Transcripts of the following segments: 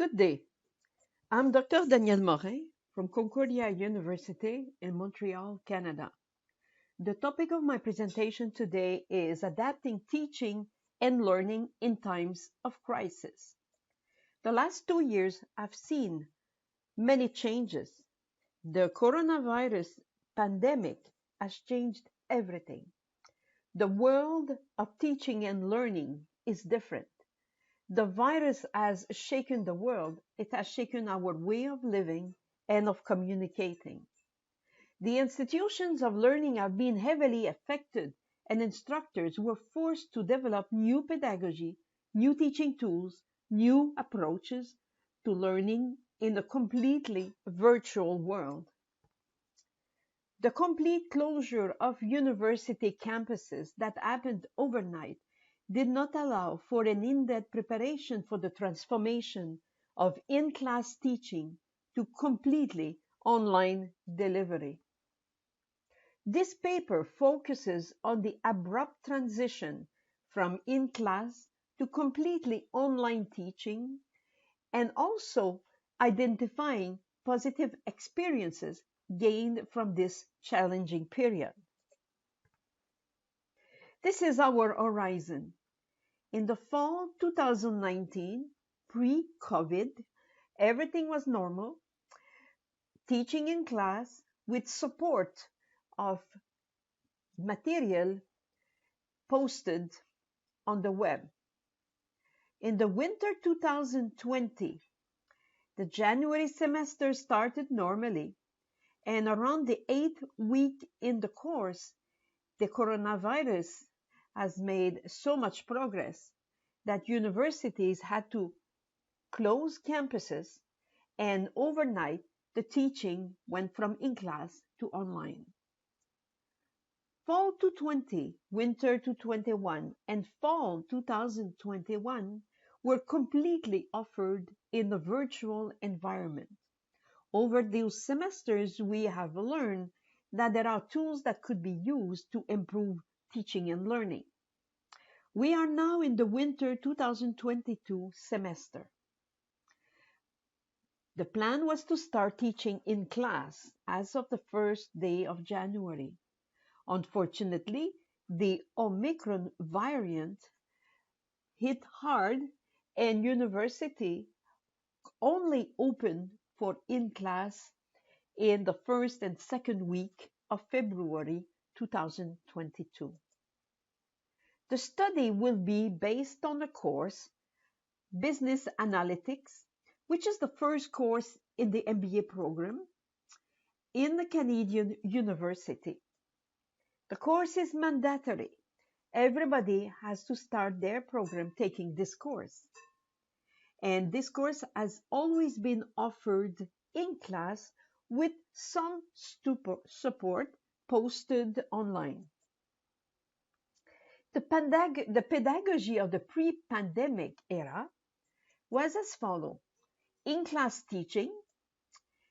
Good day. I'm Dr. Danielle Morin from Concordia University in Montreal, Canada. The topic of my presentation today is adapting teaching and learning in times of crisis. The last 2 years have seen many changes. The coronavirus pandemic has changed everything. The world of teaching and learning is different. The virus has shaken the world. It has shaken our way of living and of communicating. The institutions of learning have been heavily affected, and instructors were forced to develop new pedagogy, new teaching tools, new approaches to learning in a completely virtual world. The complete closure of university campuses that happened overnight did not allow for an in-depth preparation for the transformation of in-class teaching to completely online delivery. This paper focuses on the abrupt transition from in-class to completely online teaching and also identifying positive experiences gained from this challenging period. This is our horizon. In the fall 2019, pre-COVID, everything was normal, teaching in class with support of material posted on the web. In the winter 2020, the January semester started normally, and around the 8th week in the course, the coronavirus has made so much progress that universities had to close campuses, and overnight the teaching went from in-class to online. Fall 2020, winter 2021, and fall 2021 were completely offered in a virtual environment. Over those semesters, we have learned that there are tools that could be used to improve teaching and learning. We are now in the winter 2022 semester. The plan was to start teaching in class as of the first day of January. Unfortunately, the Omicron variant hit hard, and university only opened for in-class in the first and second week of February 2022. The study will be based on the course Business Analytics, which is the first course in the MBA program in the Canadian University. The course is mandatory. Everybody has to start their program taking this course. And this course has always been offered in class with some support posted online. The pedagogy of the pre-pandemic era was as follows: in-class teaching,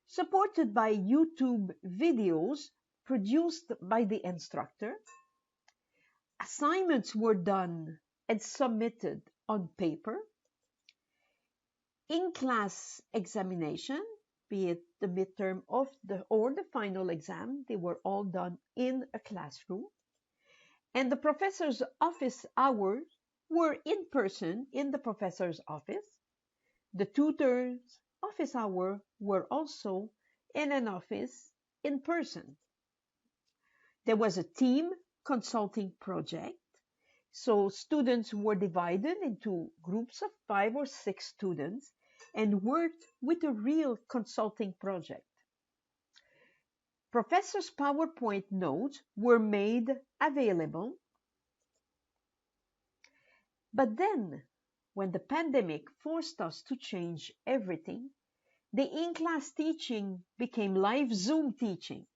supported by YouTube videos produced by the instructor. Assignments were done and submitted on paper. In-class examination, be it the midterm or the final exam, they were all done in a classroom. And the professor's office hours were in person in the professor's office. The tutor's office hour were also in an office in person. There was a team consulting project. So students were divided into groups of 5 or 6 students and worked with a real consulting project. Professors' PowerPoint notes were made available. But then, when the pandemic forced us to change everything, the in-class teaching became live Zoom teaching.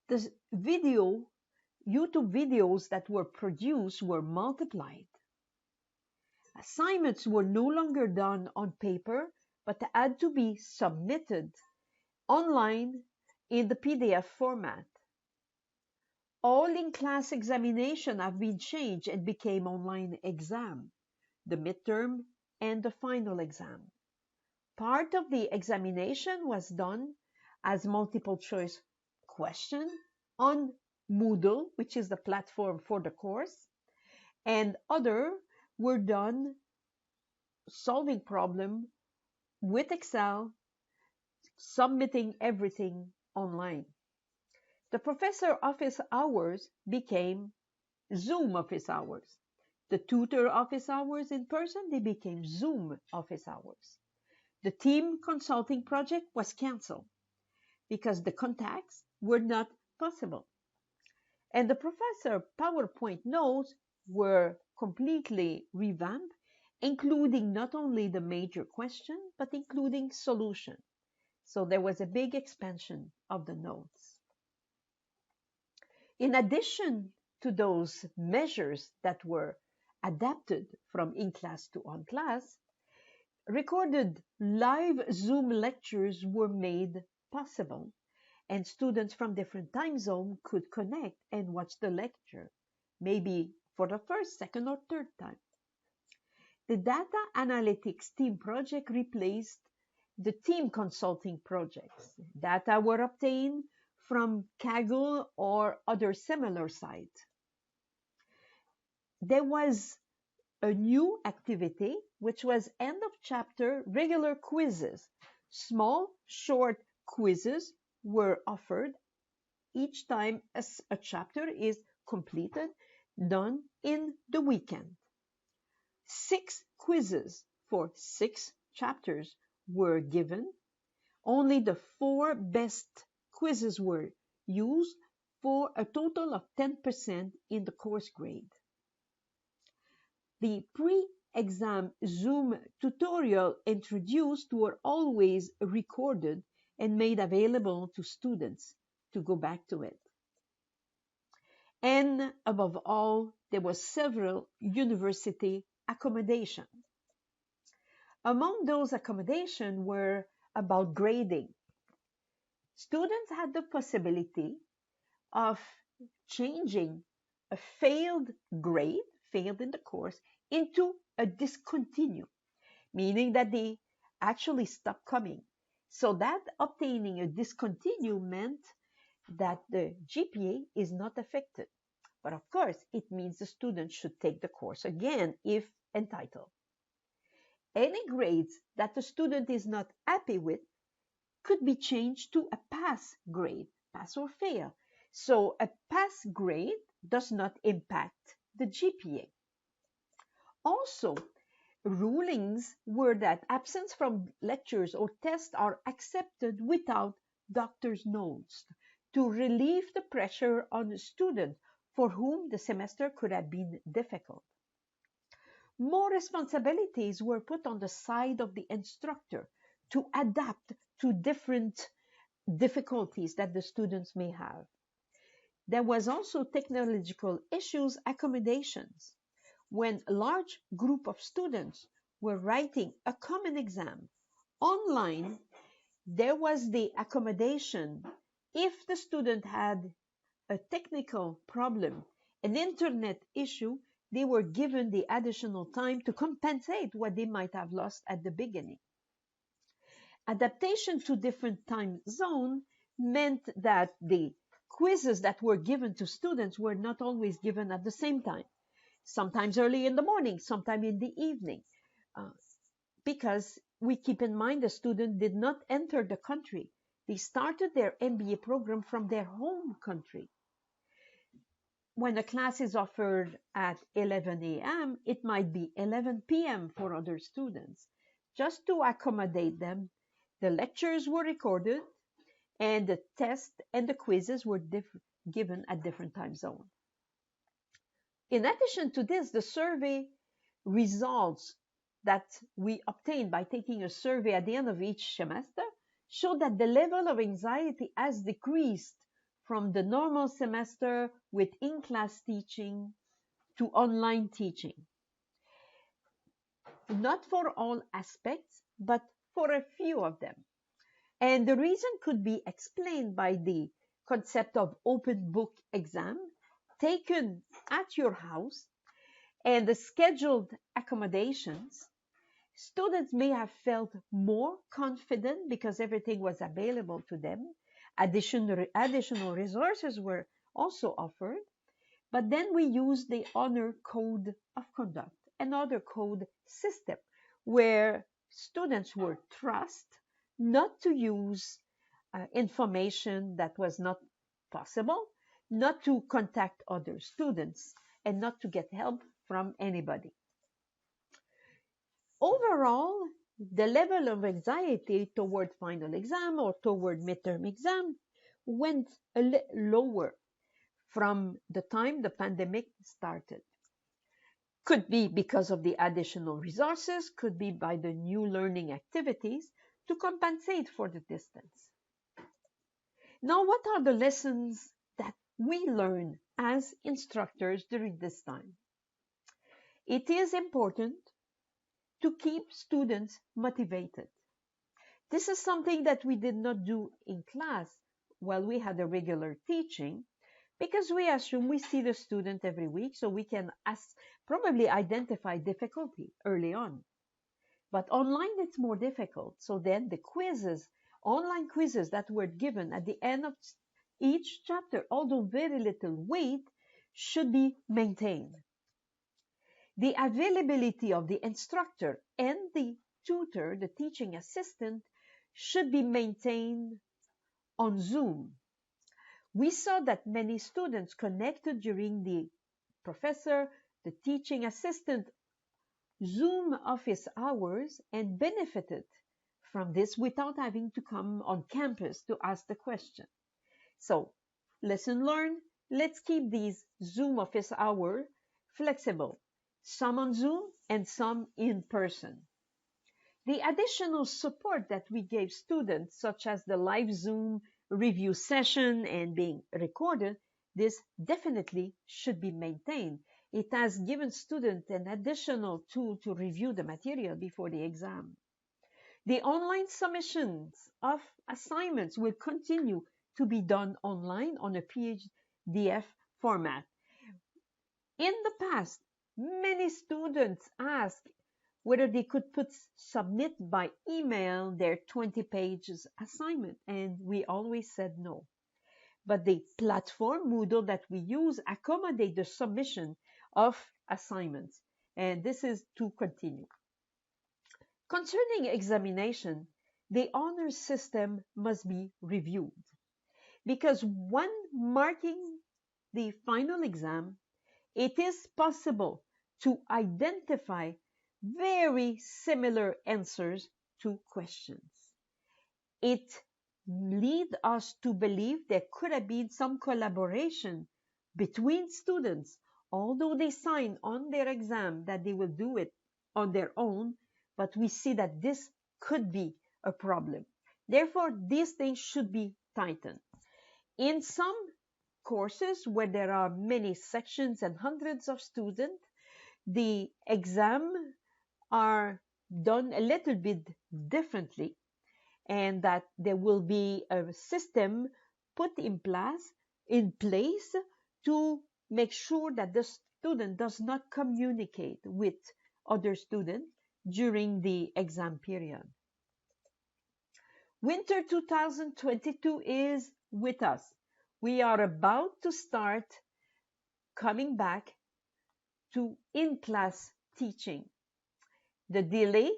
The YouTube videos that were produced were multiplied. Assignments were no longer done on paper, but had to be submitted online in the PDF format. All in-class examination have been changed and became online exam, the midterm and the final exam. Part of the examination was done as multiple choice question on Moodle, which is the platform for the course, and other were done solving problem with Excel, submitting everything online. The professor office hours became Zoom office hours. The tutor office hours in person, they became Zoom office hours. The team consulting project was canceled because the contacts were not possible. And the professor PowerPoint notes were completely revamped, including not only the major question, but including solution. So there was a big expansion of the notes. In addition to those measures that were adapted from in-class to on-class, recorded live Zoom lectures were made possible, and students from different time zones could connect and watch the lecture, maybe for the first, second, or third time. The data analytics team project replaced the team consulting projects. Data were obtained from Kaggle or other similar sites. There was a new activity, which was end of chapter regular quizzes. Small, short quizzes were offered each time a chapter is completed, done in the weekend. 6 quizzes for 6 chapters were given. Only the 4 best quizzes were used for a total of 10% in the course grade. The pre-exam Zoom tutorial introduced were always recorded and made available to students to go back to it. And above all, there was several university accommodation. Among those accommodation were about grading. Students had the possibility of changing a failed grade, failed in the course, into a discontinue, meaning that they actually stopped coming. So that obtaining a discontinue meant that the GPA is not affected. But of course, it means the student should take the course again if entitled. Any grades that the student is not happy with could be changed to a pass grade, pass or fail. So a pass grade does not impact the GPA. Also, rulings were that absence from lectures or tests are accepted without doctor's notes to relieve the pressure on the student for whom the semester could have been difficult. More responsibilities were put on the side of the instructor to adapt to different difficulties that the students may have. There was also technological issues, accommodations. When a large group of students were writing a common exam online, there was the accommodation. If the student had a technical problem, an internet issue, they were given the additional time to compensate what they might have lost at the beginning. Adaptation to different time zone meant that the quizzes that were given to students were not always given at the same time. Sometimes early in the morning, sometime in the evening, because we keep in mind the student did not enter the country. They started their MBA program from their home country. When a class is offered at 11 a.m., it might be 11 p.m. for other students. Just to accommodate them, the lectures were recorded and the tests and the quizzes were given at different time zones. In addition to this, the survey results that we obtained by taking a survey at the end of each semester showed that the level of anxiety has decreased from the normal semester with in-class teaching to online teaching. Not for all aspects, but for a few of them. And the reason could be explained by the concept of open book exam taken at your house and the scheduled accommodations, Students may have felt more confident because everything was available to them. Additional resources were also offered. But then we use the honor code of conduct, another code system where students were trusted not to use information that was not possible, not to contact other students, and not to get help from anybody. Overall, the level of anxiety toward final exam or toward midterm exam went lower from the time the pandemic started. Could be because of the additional resources, could be by the new learning activities to compensate for the distance. Now, what are the lessons that we learn as instructors during this time? It is important to keep students motivated. This is something that we did not do in class while we had a regular teaching, because we assume we see the student every week, so we can probably identify difficulty early on. But online, it's more difficult. So then the quizzes, online quizzes that were given at the end of each chapter, although very little weight, should be maintained. The availability of the instructor and the tutor, the teaching assistant, should be maintained on Zoom. We saw that many students connected during the professor, the teaching assistant Zoom office hours and benefited from this without having to come on campus to ask the question. So, lesson learned, let's keep these Zoom office hours flexible, some on Zoom and some in person. The additional support that we gave students, such as the live Zoom review session and being recorded, this definitely should be maintained. It has given students an additional tool to review the material before the exam. The online submissions of assignments will continue to be done online on a PDF format. In the past, many students asked whether they could submit by email their 20 pages assignment, and we always said no. But the platform Moodle that we use accommodate the submission of assignments, and this is to continue. Concerning examination, the honor system must be reviewed, because when marking the final exam, it is possible to identify very similar answers to questions. It leads us to believe there could have been some collaboration between students, although they sign on their exam that they will do it on their own, but we see that this could be a problem. Therefore, these things should be tightened. In some courses where there are many sections and hundreds of students, the exam are done a little bit differently, and that there will be a system put in place to make sure that the student does not communicate with other students during the exam period. Winter 2022 is with us. We are about to start coming back to in-class teaching. The delay,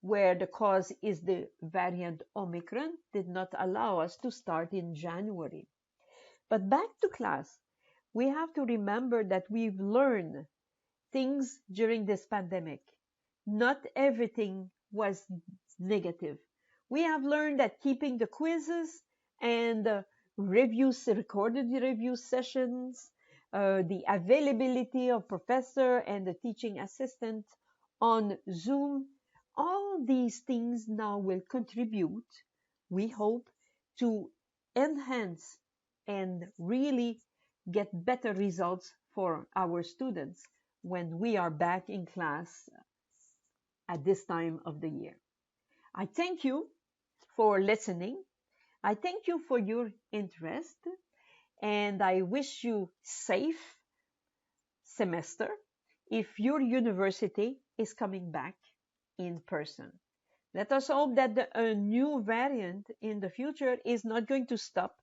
where the cause is the variant Omicron, did not allow us to start in January. But back to class, we have to remember that we've learned things during this pandemic. Not everything was negative. We have learned that keeping the quizzes and recorded review sessions, the availability of professor and the teaching assistant on Zoom, all these things now will contribute, we hope, to enhance and really get better results for our students when we are back in class at this time of the year. I thank you for listening. I thank you for your interest, and I wish you safe semester. If your university is coming back in person. Let us hope that a new variant in the future is not going to stop